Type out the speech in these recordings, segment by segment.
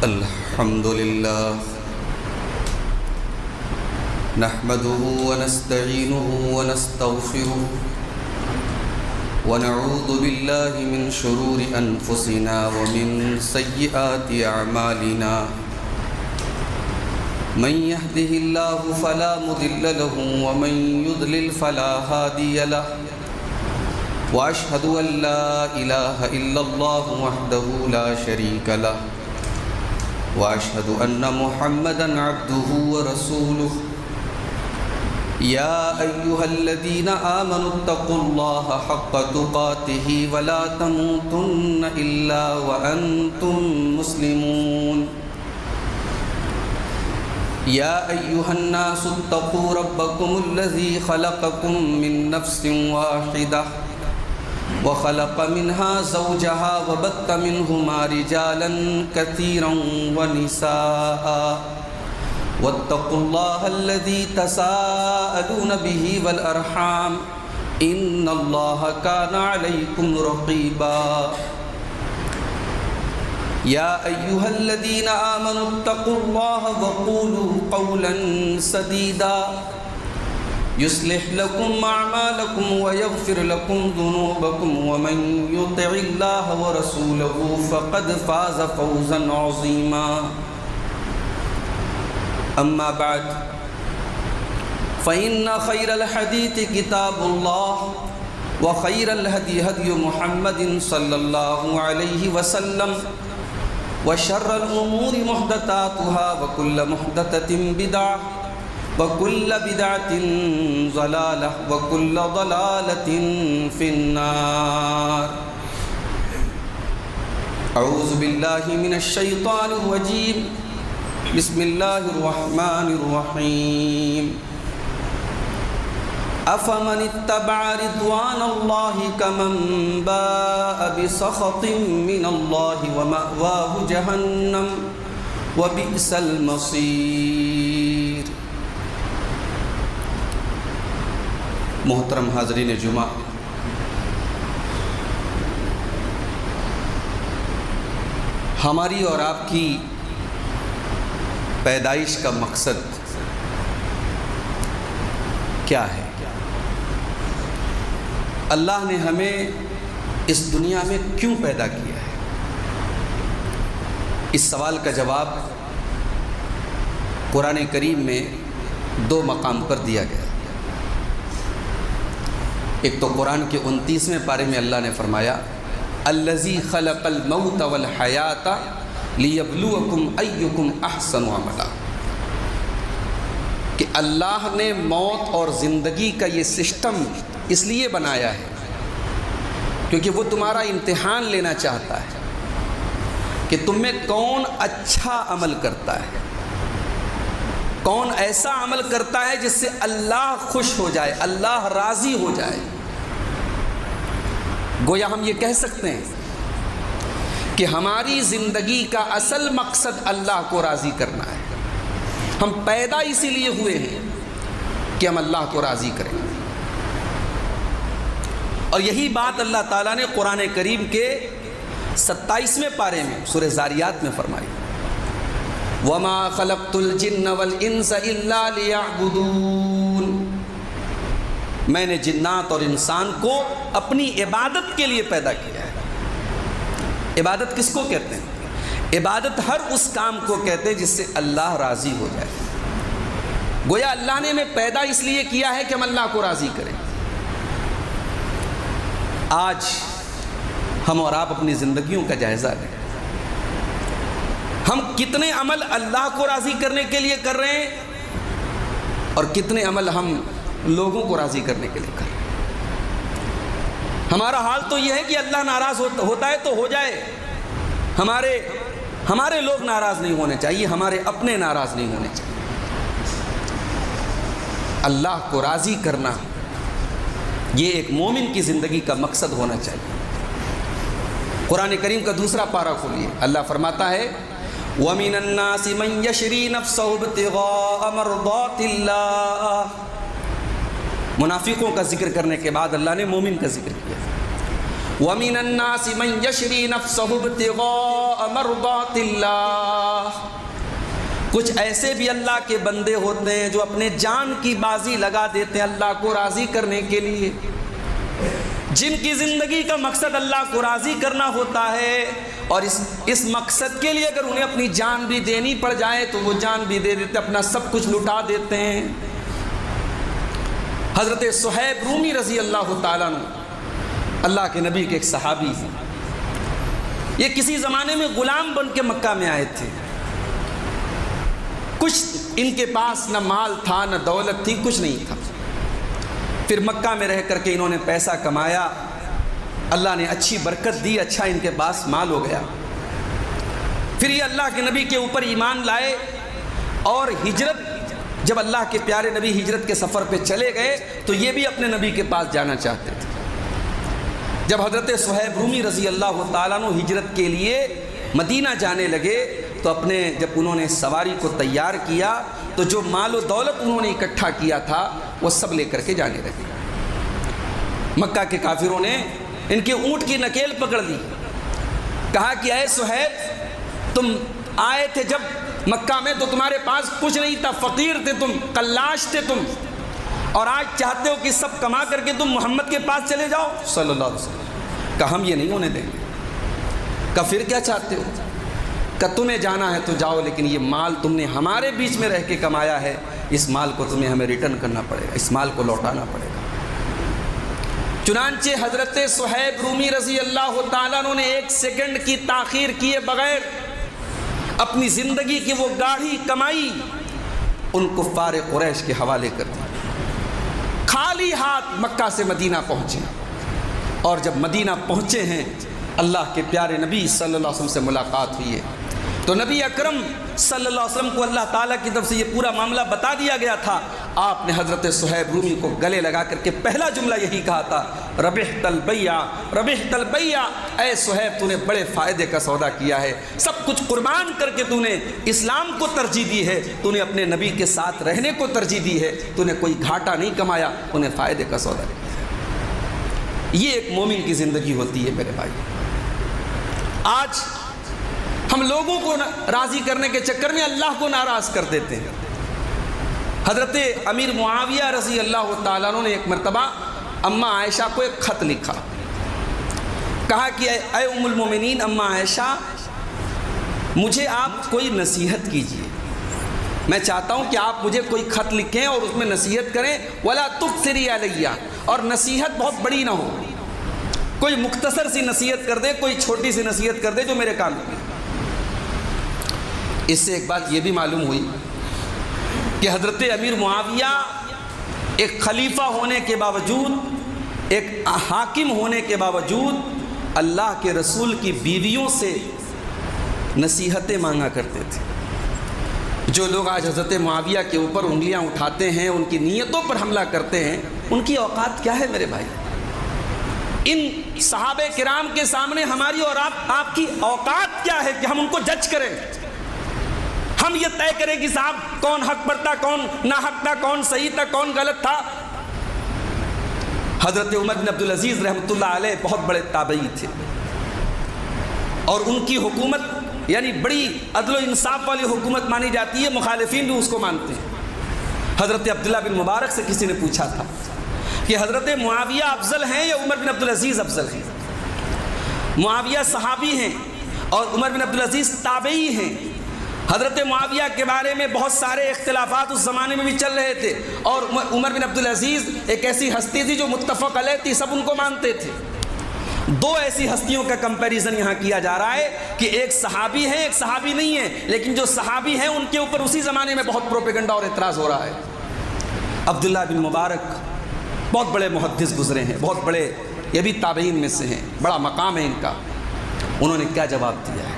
الحمد لله نحمده ونستعينه ونستغفره ونعوذ بالله من شرور أنفسنا ومن سيئات أعمالنا من يهده الله فلا مضل له ومن يضلل فلا هادي له وأشهد أن لا إله إلا الله وحده لا شريك له وأشهد أن محمدًا عبده ورسوله يا أيها الذين آمنوا اتقوا الله حق تقاته ولا تموتن إلا وأنتم مسلمون يا أيها الناس اتقوا ربكم الذي خلقكم من نفس واحدة وخلق منها زوجها وبث منهما رجالا كثيرا ونساء واتقوا الله الذي تساءلون به والأرحام إن الله كان عليكم رقيبا يا أيها الذين آمنوا اتقوا الله وقولوا قولا سديدا يصلح لكم أعمالكم ويغفر لكم ذنوبكم ومن يطع الله ورسوله فقد فاز فوزا عظيما أما بعد فإن خير الحديث كتاب الله وخير الهدي هدي محمد صلى الله عليه وسلم وشر الأمور محدثاتها وكل محدثة بدعة وكل بدعة ضلالة وكل ضلالة في النار أعوذ بالله من الشيطان الرجيم بسم الله الرحمن الرحيم أفمن اتبع رضوان الله كمن باء بسخط من الله ومأواه جهنم وبئس المصير محترم حاضرین جمعہ، ہماری اور آپ کی پیدائش کا مقصد کیا ہے؟ اللہ نے ہمیں اس دنیا میں کیوں پیدا کیا ہے؟ اس سوال کا جواب قرآن کریم میں دو مقام پر دیا گیا۔ ایک تو قرآن کے 29ویں پارے میں اللہ نے فرمایا الذی خلق الموت والحیات لیبلوکم ایکم احسن عملا، کہ اللہ نے موت اور زندگی کا یہ سسٹم اس لیے بنایا ہے کیونکہ وہ تمہارا امتحان لینا چاہتا ہے کہ تم میں کون اچھا عمل کرتا ہے، کون ایسا عمل کرتا ہے جس سے اللہ خوش ہو جائے، اللہ راضی ہو جائے۔ گویا ہم یہ کہہ سکتے ہیں کہ ہماری زندگی کا اصل مقصد اللہ کو راضی کرنا ہے۔ ہم پیدا اسی لیے ہوئے ہیں کہ ہم اللہ کو راضی کریں، اور یہی بات اللہ تعالیٰ نے قرآن کریم کے 27ویں پارے میں سورہ ذاریات میں فرمائی وَمَا خَلَقْتُ الْجِنَّ وَالْإِنسَ إِلَّا لِيَعْبُدُونَ، میں نے جنات اور انسان کو اپنی عبادت کے لیے پیدا کیا ہے۔ عبادت کس کو کہتے ہیں؟ عبادت ہر اس کام کو کہتے ہیں جس سے اللہ راضی ہو جائے۔ گویا اللہ نے ہمیں پیدا اس لیے کیا ہے کہ ہم اللہ کو راضی کریں۔ آج ہم اور آپ اپنی زندگیوں کا جائزہ لیں، ہم کتنے عمل اللہ کو راضی کرنے کے لیے کر رہے ہیں اور کتنے عمل ہم لوگوں کو راضی کرنے کے لیے کر رہے ہیں۔ ہمارا حال تو یہ ہے کہ اللہ ناراض ہوتا ہے تو ہو جائے، ہمارے لوگ ناراض نہیں ہونے چاہیے، ہمارے اپنے ناراض نہیں ہونے چاہیے۔ اللہ کو راضی کرنا یہ ایک مومن کی زندگی کا مقصد ہونا چاہیے۔ قرآن کریم کا دوسرا پارہ کھولیے، اللہ فرماتا ہے وَمِنَ النَّاسِ مَن يَشْرِي نَفْسَهُ ابْتِغَاءَ مَرْضَاتِ اللَّهِ۔ منافقوں کا ذکر کرنے کے بعد اللہ نے مومن کا ذکر کیا وَمِنَ النَّاسِ مَن يَشْرِي نَفْسَهُ ابْتِغَاءَ مَرْضَاتِ اللَّهِ، کچھ ایسے بھی اللہ کے بندے ہوتے ہیں جو اپنے جان کی بازی لگا دیتے ہیں اللہ کو راضی کرنے کے لیے، جن کی زندگی کا مقصد اللہ کو راضی کرنا ہوتا ہے، اور اس مقصد کے لیے اگر انہیں اپنی جان بھی دینی پڑ جائے تو وہ جان بھی دے دیتے، اپنا سب کچھ لٹا دیتے ہیں۔ حضرت صہیب رومی رضی اللہ تعالیٰ عنہ اللہ کے نبی کے ایک صحابی ہیں، یہ کسی زمانے میں غلام بن کے مکہ میں آئے تھے، کچھ ان کے پاس نہ مال تھا نہ دولت تھی، کچھ نہیں تھا۔ پھر مکہ میں رہ کر کے انہوں نے پیسہ کمایا، اللہ نے اچھی برکت دی، اچھا ان کے پاس مال ہو گیا۔ پھر یہ اللہ کے نبی کے اوپر ایمان لائے، اور ہجرت، جب اللہ کے پیارے نبی ہجرت کے سفر پہ چلے گئے تو یہ بھی اپنے نبی کے پاس جانا چاہتے تھے۔ جب حضرت صہیب رومی رضی اللہ تعالیٰ عنہ ہجرت کے لیے مدینہ جانے لگے تو جب انہوں نے سواری کو تیار کیا تو جو مال و دولت انہوں نے اکٹھا کیا تھا وہ سب لے کر کے جانے لگے۔ مکہ کے کافروں نے ان کے اونٹ کی نکیل پکڑ لی، کہا کہ اے صہیب، تم آئے تھے جب مکہ میں تو تمہارے پاس کچھ نہیں تھا، فقیر تھے تم، قلاش تھے تم، اور آج چاہتے ہو کہ سب کما کر کے تم محمد کے پاس چلے جاؤ صلی اللہ علیہ وسلم۔ کہا ہم یہ نہیں ہونے دیں گے۔ کہا پھر کیا چاہتے ہو؟ کہ تمہیں جانا ہے تو جاؤ، لیکن یہ مال تم نے ہمارے بیچ میں رہ کے کمایا ہے، اس مال کو تمہیں ہمیں ریٹرن کرنا پڑے گا، اس مال کو لوٹانا پڑے گا۔ چنانچہ حضرت صہیب رومی رضی اللہ تعالیٰ عنہ نے ایک سیکنڈ کی تاخیر کیے بغیر اپنی زندگی کی وہ گاڑھی کمائی ان کفار قریش کے حوالے کر دی، خالی ہاتھ مکہ سے مدینہ پہنچے، اور جب مدینہ پہنچے ہیں اللہ کے پیارے نبی صلی اللہ علیہ وسلم سے ملاقات ہوئی ہے تو نبی اکرم صلی اللہ علیہ وسلم کو اللہ تعالیٰ کی طرف سے یہ پورا معاملہ بتا دیا گیا تھا۔ آپ نے حضرت صہیب رومی کو گلے لگا کر کے پہلا جملہ یہی کہا تھا، ربحت البیع، ربحت البیع، اے صہیب تو نے بڑے فائدے کا سودا کیا ہے، سب کچھ قربان کر کے تو نے اسلام کو ترجیح دی ہے، تو نے اپنے نبی کے ساتھ رہنے کو ترجیح دی ہے، تو نے کوئی گھاٹا نہیں کمایا، تو نے فائدے کا سودا کیا۔ یہ ایک مومن کی زندگی ہوتی ہے میرے بھائی۔ آج ہم لوگوں کو راضی کرنے کے چکر میں اللہ کو ناراض کر دیتے ہیں۔ حضرت امیر معاویہ رضی اللہ تعالیٰ عنہ نے ایک مرتبہ اماں عائشہ کو ایک خط لکھا، کہا کہ اے ام المومنین اماں عائشہ، مجھے آپ کوئی نصیحت کیجیے، میں چاہتا ہوں کہ آپ مجھے کوئی خط لکھیں اور اس میں نصیحت کریں، ولا تکثری علیہ، اور نصیحت بہت بڑی نہ ہو، کوئی مختصر سی نصیحت کر دے، کوئی چھوٹی سی نصیحت کر دے جو میرے کام کی۔ اس سے ایک بات یہ بھی معلوم ہوئی کہ حضرت امیر معاویہ ایک خلیفہ ہونے کے باوجود، ایک حاکم ہونے کے باوجود اللہ کے رسول کی بیویوں سے نصیحتیں مانگا کرتے تھے۔ جو لوگ آج حضرت معاویہ کے اوپر انگلیاں اٹھاتے ہیں، ان کی نیتوں پر حملہ کرتے ہیں، ان کی اوقات کیا ہے میرے بھائی؟ ان صحابہ کرام کے سامنے ہماری اور آپ کی اوقات کیا ہے کہ ہم ان کو جج کریں؟ ہم یہ طے کریں کہ صاحب کون حق پر تھا، کون ناحق تھا، کون صحیح تھا، کون غلط تھا۔ حضرت عمر بن عبدالعزیز رحمۃ اللہ علیہ بہت بڑے تابعی تھے، اور ان کی حکومت یعنی بڑی عدل و انصاف والی حکومت مانی جاتی ہے، مخالفین بھی اس کو مانتے ہیں۔ حضرت عبداللہ بن مبارک سے کسی نے پوچھا تھا کہ حضرت معاویہ افضل ہیں یا عمر بن عبدالعزیز افضل ہیں؟ معاویہ صحابی ہیں اور عمر بن عبدالعزیز تابعی ہیں۔ حضرت معاویہ کے بارے میں بہت سارے اختلافات اس زمانے میں بھی چل رہے تھے، اور عمر بن عبدالعزیز ایک ایسی ہستی تھی جو متفق علیہ تھی، سب ان کو مانتے تھے۔ دو ایسی ہستیوں کا کمپیریزن یہاں کیا جا رہا ہے کہ ایک صحابی ہے، ایک صحابی نہیں ہے، لیکن جو صحابی ہیں ان کے اوپر اسی زمانے میں بہت پروپیگنڈا اور اعتراض ہو رہا ہے۔ عبداللہ بن مبارک بہت بڑے محدث گزرے ہیں، بہت بڑے، یہ بھی تابعین میں سے ہیں، بڑا مقام ہے ان کا۔ انہوں نے کیا جواب دیا ہے؟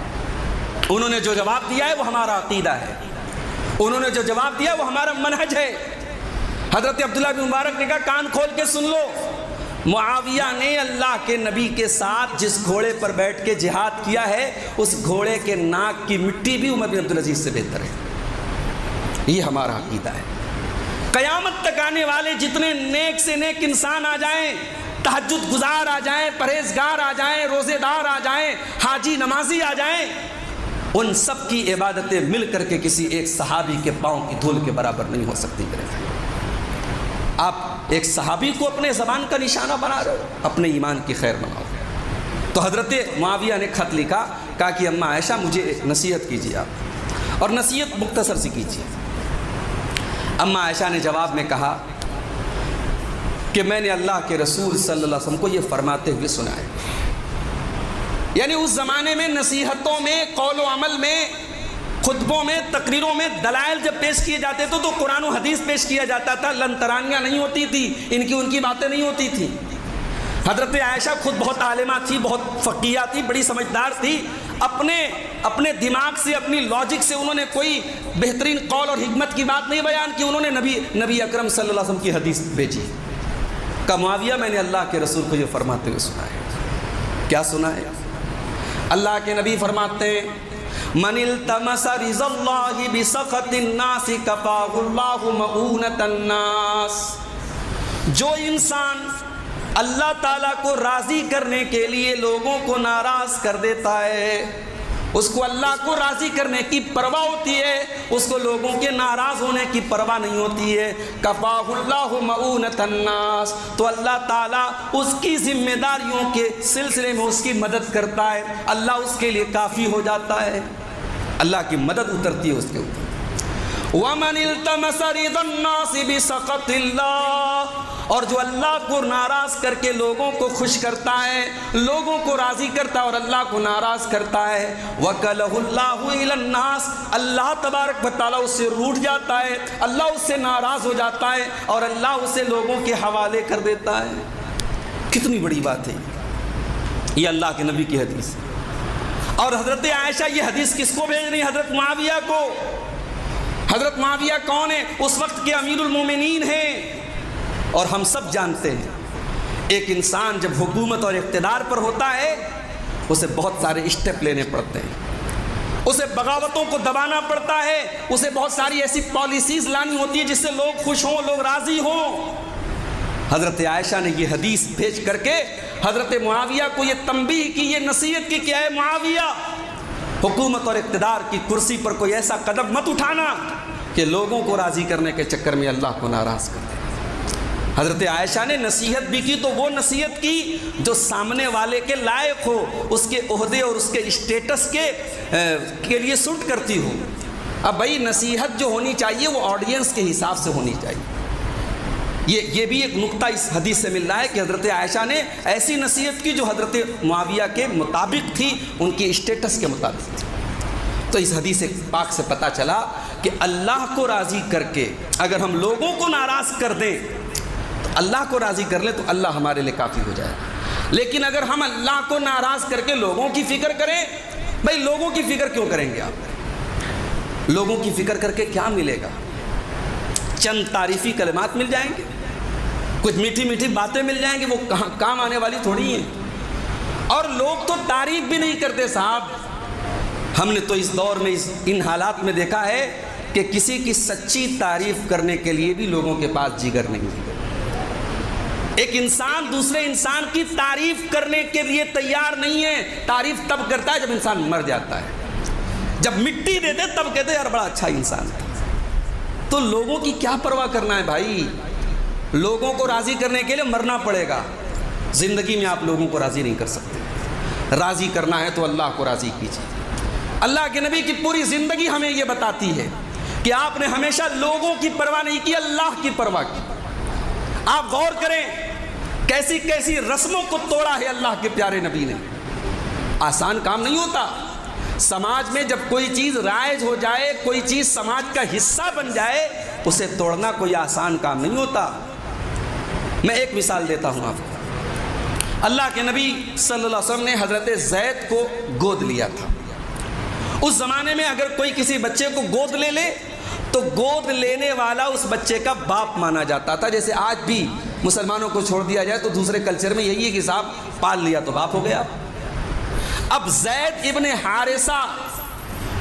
انہوں نے جو جواب دیا ہے وہ ہمارا عقیدہ ہے، انہوں نے جو جواب دیا ہے وہ ہمارا منہج ہے۔ حضرت عبداللہ بن مبارک نے کہا کان کھول کے سن لو، معاویہ نے اللہ کے نبی کے ساتھ جس گھوڑے پر بیٹھ کے جہاد کیا ہے، اس گھوڑے کے ناک کی مٹی بھی عمر بن عبدالعزیز سے بہتر ہے۔ یہ ہمارا عقیدہ ہے۔ قیامت تک آنے والے جتنے نیک سے نیک انسان آ جائیں، تہجد گزار آ جائیں، پرہیزگار آ جائیں، روزے دار آ جائیں، حاجی نمازی آ جائیں، ان سب کی عبادتیں مل کر کے کسی ایک صحابی کے پاؤں کی دھول کے برابر نہیں ہو سکتی۔ آپ ایک صحابی کو اپنے زبان کا نشانہ بنا رہے ہو، اپنے ایمان کی خیر بناؤ۔ تو حضرت معاویہ نے خط لکھا، کہا کہ اماں عائشہ مجھے نصیحت کیجیے آپ، اور نصیحت مختصر سی کیجیے۔ اماں عائشہ نے جواب میں کہا کہ میں نے اللہ کے رسول صلی اللہ علیہ وسلم کو یہ فرماتے ہوئے سنا ہے، یعنی اس زمانے میں نصیحتوں میں، قول و عمل میں، خطبوں میں، تقریروں میں دلائل جب پیش کیے جاتے تھے تو قرآن و حدیث پیش کیا جاتا تھا، لن ترانیاں نہیں ہوتی تھی، ان کی باتیں نہیں ہوتی تھی۔ حضرت عائشہ خود بہت عالمہ تھی، بہت فقیہ تھی، بڑی سمجھدار تھی، اپنے دماغ سے، اپنی لاجک سے انہوں نے کوئی بہترین قول اور حکمت کی بات نہیں بیان کی، انہوں نے نبی اکرم صلی اللہ علیہ وسلم کی حدیث بھیجی کہ معاویہ میں نے اللہ کے رسول کو یہ فرماتے ہوئے سنا ہے۔ کیا سنا ہے؟ اللہ کے نبی فرماتے ہیں من التمس رضا اللہ بسخط الناس کفاہ اللہ مؤونۃ الناس، جو انسان اللہ تعالیٰ کو راضی کرنے کے لیے لوگوں کو ناراض کر دیتا ہے، اس کو اللہ کو راضی کرنے کی پرواہ ہوتی ہے، اس کو لوگوں کے ناراض ہونے کی پرواہ نہیں ہوتی ہے، کفاہ اللہ مؤونۃ الناس، تو اللہ تعالیٰ اس کی ذمہ داریوں کے سلسلے میں اس کی مدد کرتا ہے، اللہ اس کے لیے کافی ہو جاتا ہے، اللہ کی مدد اترتی ہے اس کے اوپر۔ وَمَنِ الْتَمَسَ رِضَا النَّاسِ بِسَخَطِ اللَّهِ، اور جو اللہ کو ناراض کر کے لوگوں کو خوش کرتا ہے، لوگوں کو راضی کرتا ہے اور اللہ کو ناراض کرتا ہے، وَكَلَهُ اللَّهُ إِلَى النَّاسِ، اللہ تبارک و تعالیٰ اس سے روٹھ جاتا ہے، اللہ اس سے ناراض ہو جاتا ہے اور اللہ اسے لوگوں کے حوالے کر دیتا ہے۔ کتنی بڑی بات ہے یہ اللہ کے نبی کی حدیث۔ اور حضرت عائشہ یہ حدیث کس کو بھیج رہی؟ حضرت معاویہ کو۔ حضرت معاویہ کون ہے؟ اس وقت کے امیر المومنین ہیں، اور ہم سب جانتے ہیں ایک انسان جب حکومت اور اقتدار پر ہوتا ہے اسے بہت سارے اسٹیپ لینے پڑتے ہیں، اسے بغاوتوں کو دبانا پڑتا ہے، اسے بہت ساری ایسی پالیسیز لانی ہوتی ہے جس سے لوگ خوش ہوں، لوگ راضی ہوں۔ حضرت عائشہ نے یہ حدیث بھیج کر کے حضرت معاویہ کو یہ تنبیہ کی، یہ نصیحت کی کہ اے معاویہ، حکومت اور اقتدار کی کرسی پر کوئی ایسا قدم مت اٹھانا کہ لوگوں کو راضی کرنے کے چکر میں اللہ کو ناراض کر دے۔ حضرت عائشہ نے نصیحت بھی کی تو وہ نصیحت کی جو سامنے والے کے لائق ہو، اس کے عہدے اور اس کے اسٹیٹس کے لیے سوٹ کرتی ہو۔ اب بھائی نصیحت جو ہونی چاہیے وہ آڈینس کے حساب سے ہونی چاہیے۔ یہ بھی ایک نقطہ اس حدیث سے مل رہا ہے کہ حضرت عائشہ نے ایسی نصیحت کی جو حضرت معاویہ کے مطابق تھی، ان کی اسٹیٹس کے مطابق تھی۔ تو اس حدیث پاک سے پتہ چلا کہ اللہ کو راضی کر کے اگر ہم لوگوں کو ناراض کر دیں، اللہ کو راضی کر لیں تو اللہ ہمارے لیے کافی ہو جائے، لیکن اگر ہم اللہ کو ناراض کر کے لوگوں کی فکر کریں، بھائی لوگوں کی فکر کیوں کریں گے آپ؟ لوگوں کی فکر کر کے کیا ملے گا؟ چند تعریفی کلمات مل جائیں گے، کچھ میٹھی میٹھی باتیں مل جائیں گے، وہ کام آنے والی تھوڑی ہیں۔ اور لوگ تو تعریف بھی نہیں کرتے صاحب۔ ہم نے تو اس دور میں ان حالات میں دیکھا ہے کہ کسی کی سچی تعریف کرنے کے لیے بھی لوگوں کے پاس جگر نہیں ہے۔ ایک انسان دوسرے انسان کی تعریف کرنے کے لیے تیار نہیں ہے۔ تعریف تب کرتا ہے جب انسان مر جاتا ہے، جب مٹی دے دے تب کہتے ہیں یار بڑا اچھا انسان تھا۔ تو لوگوں کی کیا پرواہ کرنا ہے بھائی؟ لوگوں کو راضی کرنے کے لیے مرنا پڑے گا۔ زندگی میں آپ لوگوں کو راضی نہیں کر سکتے۔ راضی کرنا ہے تو اللہ کو راضی کیجیے۔ اللہ کے نبی کی پوری زندگی ہمیں یہ بتاتی ہے کہ آپ نے ہمیشہ لوگوں کی پرواہ نہیں کی، اللہ کی پرواہ کی۔ آپ غور کریں کیسی کیسی رسموں کو توڑا ہے اللہ کے پیارے نبی نے۔ آسان کام نہیں ہوتا۔ سماج میں جب کوئی چیز رائج ہو جائے، کوئی چیز سماج کا حصہ بن جائے، اسے توڑنا کوئی آسان کام نہیں ہوتا۔ میں ایک مثال دیتا ہوں آپ کو۔ اللہ کے نبی صلی اللہ علیہ وسلم نے حضرت زید کو گود لیا تھا۔ اس زمانے میں اگر کوئی کسی بچے کو گود لے لے تو گود لینے والا اس بچے کا باپ مانا جاتا تھا۔ جیسے آج بھی مسلمانوں کو چھوڑ دیا جائے تو دوسرے کلچر میں یہی ہے کہ صاحب پال لیا تو باپ ہو گیا۔ اب زید ابن حارثہ،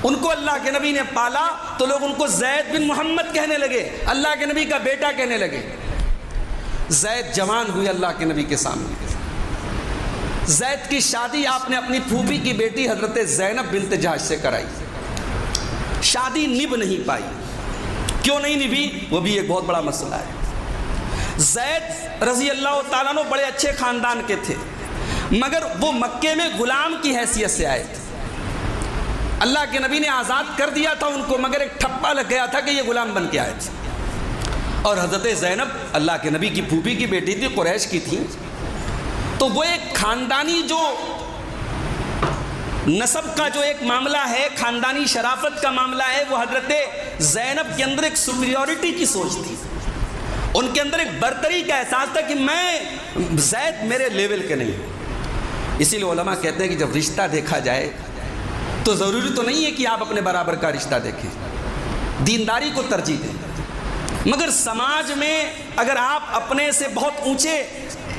ان کو اللہ کے نبی نے پالا تو لوگ ان کو زید بن محمد کہنے لگے، اللہ کے نبی کا بیٹا کہنے لگے۔ زید جوان ہوئے اللہ کے نبی کے سامنے. زید کی شادی آپ نے اپنی پھوپھی کی بیٹی حضرت زینب بنت جہش سے کرائی. شادی نبھ نہیں پائی. کیوں نہیں نبھی؟ وہ بھی ایک بہت بڑا مسئلہ ہے. زید رضی اللہ تعالیٰ عنہ بڑے اچھے خاندان کے تھے، مگر وہ مکے میں غلام کی حیثیت سے آئے تھے. اللہ کے نبی نے آزاد کر دیا تھا ان کو، مگر ایک ٹھپا لگ گیا تھا کہ یہ غلام بن کے آئے تھے. اور حضرت زینب اللہ کے نبی کی پھوپھی کی بیٹی تھی، قریش کی تھی، تو وہ ایک خاندانی جو نسب کا جو ایک معاملہ ہے، خاندانی شرافت کا معاملہ ہے، وہ حضرت زینب کے اندر ایک سپیریورٹی کی سوچ تھی. ان کے اندر ایک برتری کا احساس تھا کہ میں زید میرے لیول کے نہیں. اسی لیے علماء کہتے ہیں کہ جب رشتہ دیکھا جائے تو ضروری تو نہیں ہے کہ آپ اپنے برابر کا رشتہ دیکھیں، دینداری کو ترجیح دیں. مگر سماج میں اگر آپ اپنے سے بہت اونچے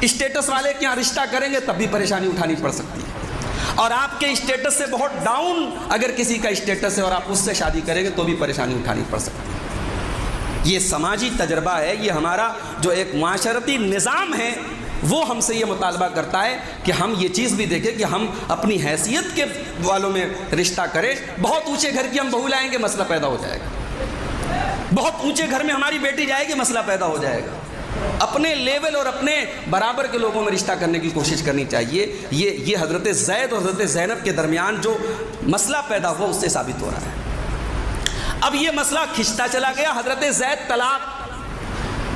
اسٹیٹس والے کے یہاں رشتہ کریں گے تب بھی پریشانی اٹھانی پڑ سکتی ہے، اور آپ کے اسٹیٹس سے بہت ڈاؤن اگر کسی کا اسٹیٹس ہے اور آپ اس سے شادی کریں گے تو بھی پریشانی اٹھانی پڑ سکتی ہے. یہ سماجی تجربہ ہے، یہ ہمارا جو ایک معاشرتی نظام ہے وہ ہم سے یہ مطالبہ کرتا ہے کہ ہم یہ چیز بھی دیکھیں کہ ہم اپنی حیثیت کے والوں میں رشتہ کریں. بہت اونچے گھر کی ہم بہو لائیں گے مسئلہ پیدا ہو جائے گا، بہت اونچے گھر میں ہماری بیٹی جائے گی مسئلہ پیدا ہو جائے گا. اپنے لیول اور اپنے برابر کے لوگوں میں رشتہ کرنے کی کوشش کرنی چاہیے. یہ حضرت زید اور حضرت زینب کے درمیان جو مسئلہ پیدا ہوا اس سے ثابت ہو رہا ہے. اب یہ مسئلہ کھنچتا چلا گیا. حضرت زید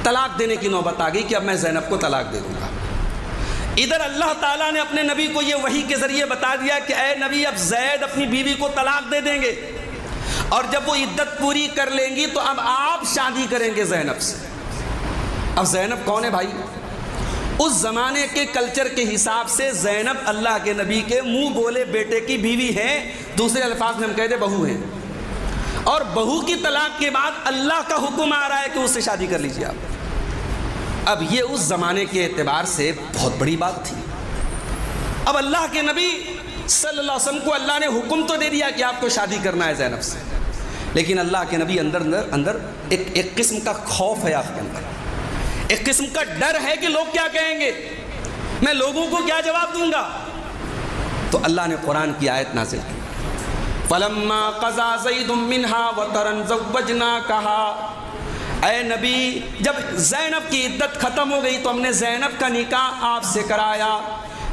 طلاق دینے کی نوبت آ گئی کہ اب میں زینب کو طلاق دے دوں گا. ادھر اللہ تعالیٰ نے اپنے نبی کو یہ وحی کے ذریعے بتا دیا کہ اے نبی اب زید اپنی بیوی کو طلاق دے دیں گے، اور جب وہ عدت پوری کر لیں گی تو اب آپ شادی کریں گے زینب سے. اب زینب کون ہے بھائی؟ اس زمانے کے کلچر کے حساب سے زینب اللہ کے نبی کے منہ بولے بیٹے کی بیوی ہے. دوسرے الفاظ میں ہم کہتے بہو ہے، اور بہو کی طلاق کے بعد اللہ کا حکم آ رہا ہے کہ اس سے شادی کر لیجیے آپ. اب یہ اس زمانے کے اعتبار سے بہت بڑی بات تھی. اب اللہ کے نبی صلی اللہ علیہ وسلم کو اللہ نے حکم تو دے دیا کہ آپ کو شادی کرنا ہے زینب سے، لیکن اللہ کے نبی اندر ایک قسم کا خوف ہے آپ کے اندر، ایک قسم کا ڈر ہے کہ لوگ کیا کہیں گے، میں لوگوں کو کیا جواب دوں گا. تو اللہ نے قرآن کی آیت نازل کی، فَلَمَّا قَضَى زَيْدٌ مِّنْهَا وَطَرًا زَوَّجْنَاكَهَا. اے نبی جب زینب کی عدت ختم ہو گئی تو ہم نے زینب کا نکاح آپ سے کرایا.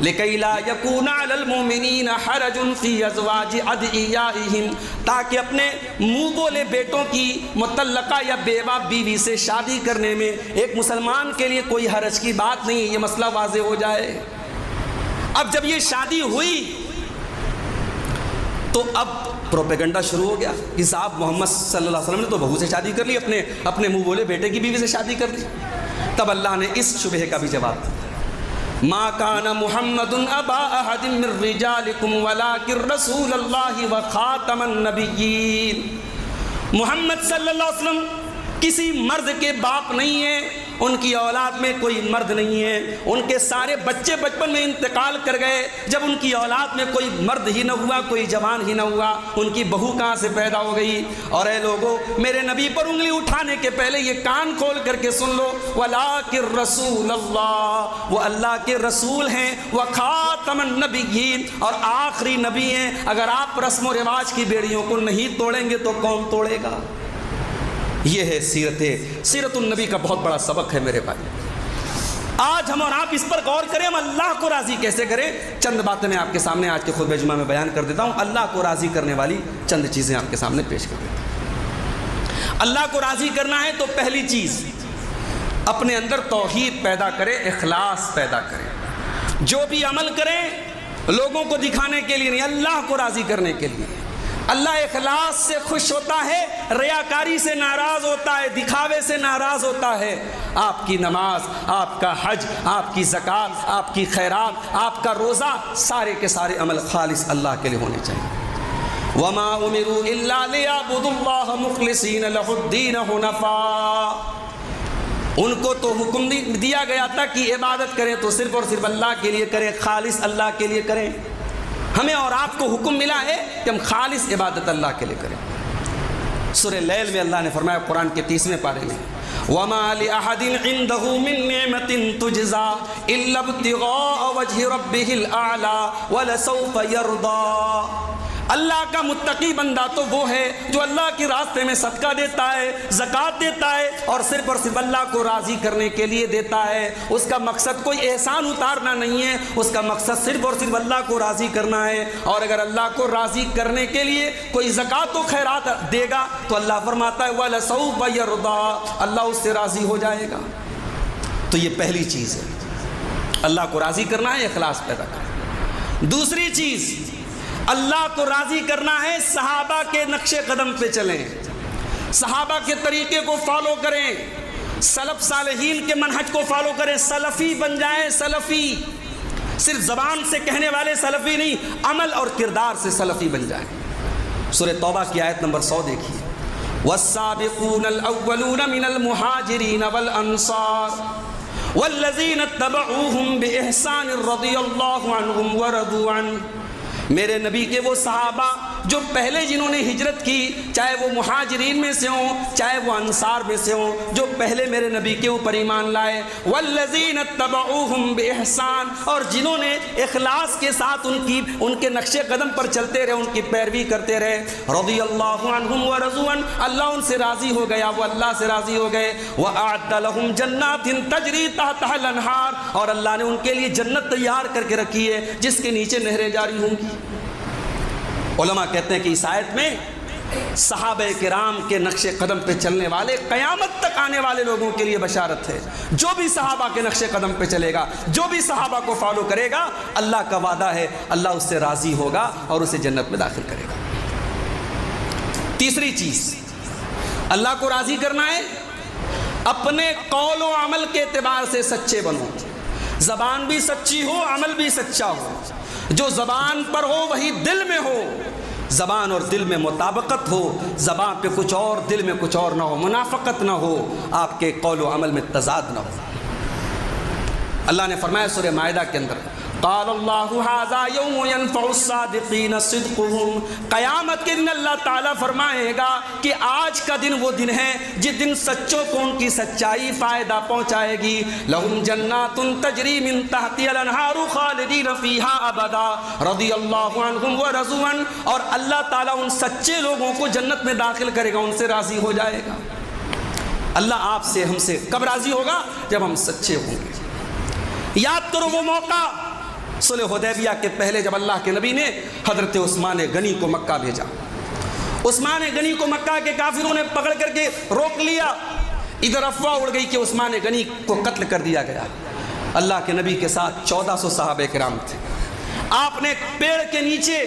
لِكَيْ لَا يَكُونَ عَلَى الْمُؤْمِنِينَ حَرَجٌ فِي أَزْوَاجِ أَدْعِيَائِهِمْ، تاکہ اپنے منہ بولے بیٹوں کی مطلقہ یا بیوہ بیوی سے شادی کرنے میں ایک مسلمان کے لیے کوئی حرج کی بات نہیں. یہ مسئلہ واضح ہو جائے. اب جب یہ شادی ہوئی تو اب پروپیگنڈا شروع ہو گیا کہ صاحب محمد صلی اللہ علیہ وسلم نے تو بہو سے شادی کر لی، اپنے منہ بولے بیٹے کی بیوی سے شادی کر لی. تب اللہ نے اس شبہے کا بھی جواب دیا، ما کان محمد ابا احد من رجالکم ولکن رسول اللہ وخاتم النبیین. محمد صلی اللہ علیہ وسلم کسی مرد کے باپ نہیں ہیں، ان کی اولاد میں کوئی مرد نہیں ہے، ان کے سارے بچے بچپن میں انتقال کر گئے. جب ان کی اولاد میں کوئی مرد ہی نہ ہوا، کوئی جوان ہی نہ ہوا، ان کی بہو کہاں سے پیدا ہو گئی؟ اور اے لوگوں، میرے نبی پر انگلی اٹھانے کے پہلے یہ کان کھول کر کے سن لو، وَلَٰكِن رَّسُولَ اللَّهِ، وہ اللہ کے رسول ہیں، وَخَاتَمَ النَّبِيِّينَ، اور آخری نبی ہیں. اگر آپ رسم و رواج کی بیڑیوں کو نہیں توڑیں گے تو کون توڑے گا؟ یہ ہے سیرت النبی کا بہت بڑا سبق ہے میرے بھائی. آج ہم اور آپ اس پر غور کریں، ہم اللہ کو راضی کیسے کریں. چند باتیں میں آپ کے سامنے آج کے خطبہ جمعہ میں بیان کر دیتا ہوں. اللہ کو راضی کرنے والی چند چیزیں آپ کے سامنے پیش کر دیتا ہوں. اللہ کو راضی کرنا ہے تو پہلی چیز اپنے اندر توحید پیدا کرے، اخلاص پیدا کرے. جو بھی عمل کریں لوگوں کو دکھانے کے لیے نہیں، اللہ کو راضی کرنے کے لیے. اللہ اخلاص سے خوش ہوتا ہے، ریاکاری سے ناراض ہوتا ہے، دکھاوے سے ناراض ہوتا ہے. آپ کی نماز، آپ کا حج، آپ کی زکوٰۃ، آپ کی خیرات، آپ کا روزہ، سارے کے سارے عمل خالص اللہ کے لیے ہونے چاہیے. وَمَا أُمِرُوا إِلَّا لِيَعْبُدُوا اللَّهَ مُخْلِصِينَ لَهُ الدِّينَ حُنَفَاءَ. ان کو تو حکم دیا گیا تھا کہ عبادت کریں تو صرف اور صرف اللہ کے لیے کریں، خالص اللہ کے لیے کریں. ہمیں اور آپ کو حکم ملا ہے کہ ہم خالص عبادت اللہ کے لیے کریں. سورہ لیل میں اللہ نے فرمایا قرآن کے 30ویں پارے میں، وما لأحد عنده من نعمة تجزى إلا ابتغاء وجه ربه الأعلى ولسوف يرضى۔ اللہ کا متقی بندہ تو وہ ہے جو اللہ کے راستے میں صدقہ دیتا ہے، زکوٰۃ دیتا ہے، اور صرف اللہ کو راضی کرنے کے لیے دیتا ہے۔ اس کا مقصد کوئی احسان اتارنا نہیں ہے، اس کا مقصد صرف اللہ کو راضی کرنا ہے۔ اور اگر اللہ کو راضی کرنے کے لیے کوئی زکوٰۃ و خیرات دے گا تو اللہ فرماتا ہے وَلَسَوْفَ يَرْضَىٰ، اللہ اس سے راضی ہو جائے گا۔ تو یہ پہلی چیز ہے، اللہ کو راضی کرنا ہے، اخلاص پیدا کرنا۔ دوسری چیز، اللہ کو راضی کرنا ہے، صحابہ کے نقش قدم پہ چلیں، صحابہ کے طریقے کو فالو کریں، سلف صالحین کے منہج کو فالو کریں، سلفی بن جائیں۔ سلفی صرف زبان سے کہنے والے سلفی نہیں، عمل اور کردار سے سلفی بن جائیں۔ سورہ توبہ کی آیت نمبر 100 دیکھیے، والسابقون الاولون من المہاجرین والانصار والذین اتبعوہم بإحسان رضی اللہ عنہم ورضوا عنہ۔ میرے نبی کے وہ صحابہ جو پہلے جنہوں نے ہجرت کی، چاہے وہ مہاجرین میں سے ہوں چاہے وہ انصار میں سے ہوں، جو پہلے میرے نبی کے اوپر ایمان لائے، والذین اتبعوہم بإحسان، اور جنہوں نے اخلاص کے ساتھ ان کے نقش قدم پر چلتے رہے، ان کی پیروی کرتے رہے، رضی اللہ عنہم ورضوا عنہ، اللہ ان سے راضی ہو گیا، وہ اللہ سے راضی ہو گئے۔ وَأَعْدَ لَهُمْ جَنَّاتٍ تَجْرِي تَحْتَهَا الْأَنْهَارُ، اور اللہ نے ان کے لیے جنت تیار کر کے رکھی ہے جس کے نیچے نہریں جاری ہوں گی۔ علماء کہتے ہیں کہ اس آیت میں صحابہ کرام کے نقش قدم پہ چلنے والے قیامت تک آنے والے لوگوں کے لیے بشارت ہے۔ جو بھی صحابہ کے نقش قدم پہ چلے گا، جو بھی صحابہ کو فالو کرے گا، اللہ کا وعدہ ہے اللہ اس سے راضی ہوگا اور اسے جنت میں داخل کرے گا۔ تیسری چیز، اللہ کو راضی کرنا ہے، اپنے قول و عمل کے اعتبار سے سچے بنو، زبان بھی سچی ہو، عمل بھی سچا ہو۔ جو زبان پر ہو وہی دل میں ہو، زبان اور دل میں مطابقت ہو، زبان پہ کچھ اور دل میں کچھ اور نہ ہو، منافقت نہ ہو، آپ کے قول و عمل میں تضاد نہ ہو۔ اللہ نے فرمایا سورہ مائدہ کے اندر، قال اللہ ھذا یوم ینفع الصادقین صدقہم، قیامت کے دن اللہ تعالیٰ فرمائے گا کہ آج کا دن وہ دن ہے جس دن سچوں کو ان کی سچائی فائدہ پہنچائے گی۔ لہم جنات تجری من تحتها الانہار خالدین فیہا ابدا رضی اللہ عنہم ورضوا عنہ، اور اللہ تعالیٰ ان سچے لوگوں کو جنت میں داخل کرے گا، ان سے راضی ہو جائے گا۔ اللہ آپ سے ہم سے کب راضی ہوگا؟ جب ہم سچے ہوں گے۔ یاد کرو وہ موقع صلح حدیبیہ کے پہلے جب اللہ کے نبی نے حضرت عثمان غنی کو مکہ بھیجا۔ عثمان غنی کو مکہ کے کافروں نے پکڑ کر کے روک لیا، ادھر افواہ اڑ گئی کہ عثمان غنی کو قتل کر دیا گیا۔ اللہ کے نبی کے ساتھ 1400 صحابہ کرام تھے۔ آپ نے پیڑ کے نیچے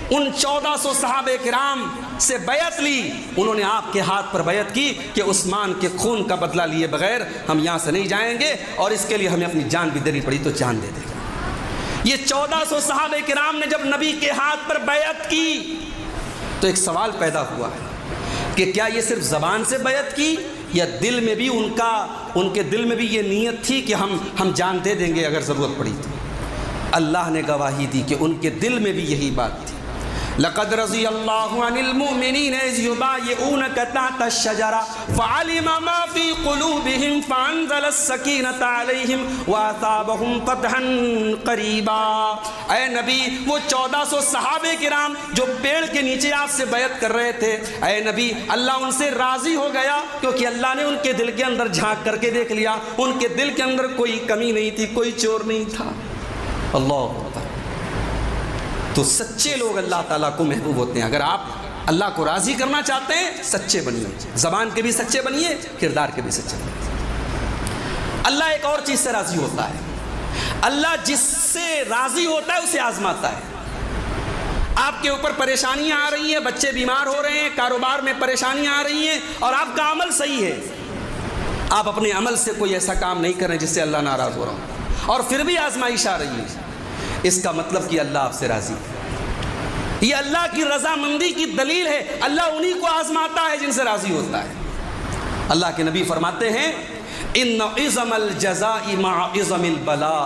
ان 1400 صحابہ کرام سے بیعت لی، انہوں نے آپ کے ہاتھ پر بیعت کی کہ عثمان کے خون کا بدلہ لیے بغیر ہم یہاں سے نہیں جائیں گے، اور اس کے لیے ہمیں اپنی جان بھی دینی پڑی تو جان دے دیں گے۔ یہ 1400 صحابہ کرام نے جب نبی کے ہاتھ پر بیعت کی تو ایک سوال پیدا ہوا کہ کیا یہ صرف زبان سے بیعت کی یا دل میں بھی ان کے دل میں بھی یہ نیت تھی کہ ہم جان دے دیں گے اگر ضرورت پڑی تو؟ اللہ نے گواہی دی کہ ان کے دل میں بھی یہی بات تھی۔ لقد رضی اللہ عن المؤمنین اذ یبایعونک تحت الشجرہ فعلم ما فی قلوبہم فانزل السکینۃ علیہم واثابہم فتحا قریبا۔ اے نبی، وہ 1400 صحابہ کرام جو پیڑ کے نیچے آپ سے بیعت کر رہے تھے، اے نبی اللہ ان سے راضی ہو گیا کیونکہ اللہ نے ان کے دل کے اندر جھانک کر کے دیکھ لیا، ان کے دل کے اندر کوئی کمی نہیں تھی، کوئی چور نہیں تھا۔ اللہ اکبر۔ تو سچے لوگ اللہ تعالیٰ کو محبوب ہوتے ہیں۔ اگر آپ اللہ کو راضی کرنا چاہتے ہیں سچے بنیے، زبان کے بھی سچے بنیے، کردار کے بھی سچے بنیے۔ اللہ ایک اور چیز سے راضی ہوتا ہے، اللہ جس سے راضی ہوتا ہے اسے آزماتا ہے۔ آپ کے اوپر پریشانیاں آ رہی ہیں، بچے بیمار ہو رہے ہیں، کاروبار میں پریشانیاں آ رہی ہیں، اور آپ کا عمل صحیح ہے، آپ اپنے عمل سے کوئی ایسا کام نہیں کر رہے جس سے اللہ ناراض ہو رہا ہوں، اور پھر بھی آزمائش آ رہی ہے، اس کا مطلب کہ اللہ آپ سے راضی ہے۔ یہ اللہ کی رضامندی کی دلیل ہے۔ اللہ انہی کو آزماتا ہے جن سے راضی ہوتا ہے۔ اللہ کے نبی فرماتے ہیں ان عظم الجزاء مع عظم البلاء،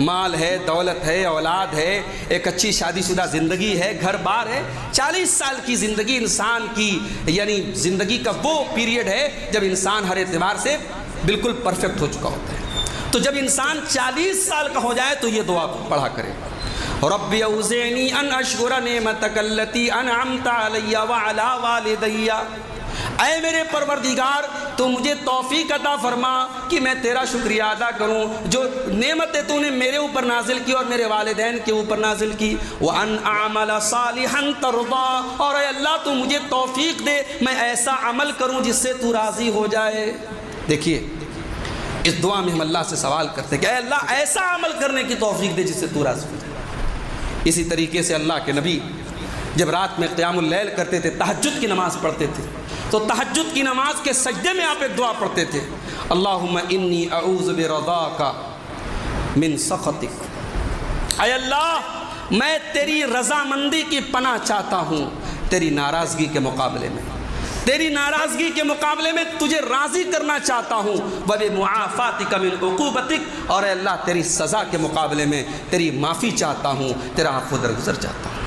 مال ہے، دولت ہے، اولاد ہے، ایک اچھی شادی شدہ زندگی ہے، گھر بار ہے۔ 40 سال کی زندگی انسان کی یعنی زندگی کا وہ پیریڈ ہے جب انسان ہر اعتبار سے بالکل پرفیکٹ ہو چکا ہوتا ہے۔ تو جب انسان 40 سال کا ہو جائے تو یہ دعا پڑھا کرے، رب اوزعنی ان اشکر نعمتک التی انعمت علی وعلی والدی، اے میرے پروردگار تو مجھے توفیق عطا فرما کہ میں تیرا شکریہ ادا کروں جو نعمتیں تو نے میرے اوپر نازل کی اور میرے والدین کے اوپر نازل کی، وَأَنْ أَعْمَلَ صَالِحًا تَرْضَىٰ، اور اے اللہ تو مجھے توفیق دے میں ایسا عمل کروں جس سے تو راضی ہو جائے۔ دیکھیے اس دعا میں ہم اللہ سے سوال کرتے ہیں کہ اے اللہ ایسا عمل کرنے کی توفیق دے جس سے تو راضی ہو جائے۔ اسی طریقے سے اللہ کے نبی جب رات میں قیام اللیل کرتے تھے، تہجد کی نماز پڑھتے تھے، تو تہجد کی نماز کے سجدے میں آپ ایک دعا پڑھتے تھے، اللہم انی اعوذ برضاک من سخطک، اے اللہ میں تیری رضامندی کی پناہ چاہتا ہوں تیری ناراضگی کے مقابلے میں، تیری ناراضگی کے مقابلے میں تجھے راضی کرنا چاہتا ہوں، وَبِمُعَافَاتِكَ مِنْ عُقُوبَتِكَ، اور اے اللہ تیری سزا کے مقابلے میں تیری معافی چاہتا ہوں، تیرا عفو درگزر چاہتا ہوں۔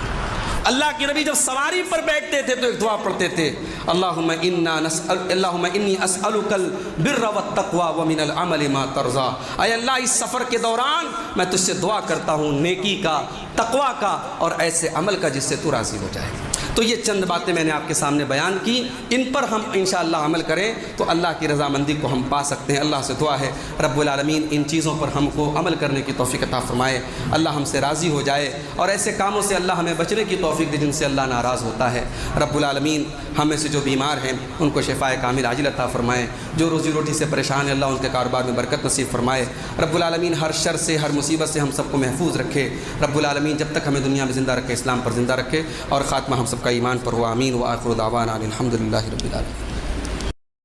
اللہ کے نبی جب سواری پر بیٹھتے تھے تو ایک دعا پڑھتے تھے، اللہم انی اسألک البر والتقوی ومن العمل ما ترضی، اے اللہ اس سفر کے دوران میں تجھ سے دعا کرتا ہوں نیکی کا، تقوی کا اور ایسے عمل کا جس سے تو راضی ہو جائے۔ تو یہ چند باتیں میں نے آپ کے سامنے بیان کی، ان پر ہم انشاءاللہ عمل کریں تو اللہ کی رضامندی کو ہم پا سکتے ہیں۔ اللہ سے دعا ہے رب العالمین ان چیزوں پر ہم کو عمل کرنے کی توفیق عطا فرمائے، اللہ ہم سے راضی ہو جائے اور ایسے کاموں سے اللہ ہمیں بچنے کی توفیق دے جن سے اللہ ناراض ہوتا ہے۔ رب العالمین ہم میں سے جو بیمار ہیں ان کو شفائے کامل عاجل عطا فرمائے، جو روزی روٹی سے پریشان ہیں اللہ ان کے کاروبار میں برکت نصیب فرمائے۔ رب العالمین ہر شر سے ہر مصیبت سے ہم سب کو محفوظ رکھے۔ رب العالمین جب تک ہمیں دنیا میں زندہ رکھے اسلام پر زندہ رکھے اور خاتمہ ہم سب کا ایمان پر ہو، آمین۔ وآخر دعوانا الحمد للہ رب العالمین۔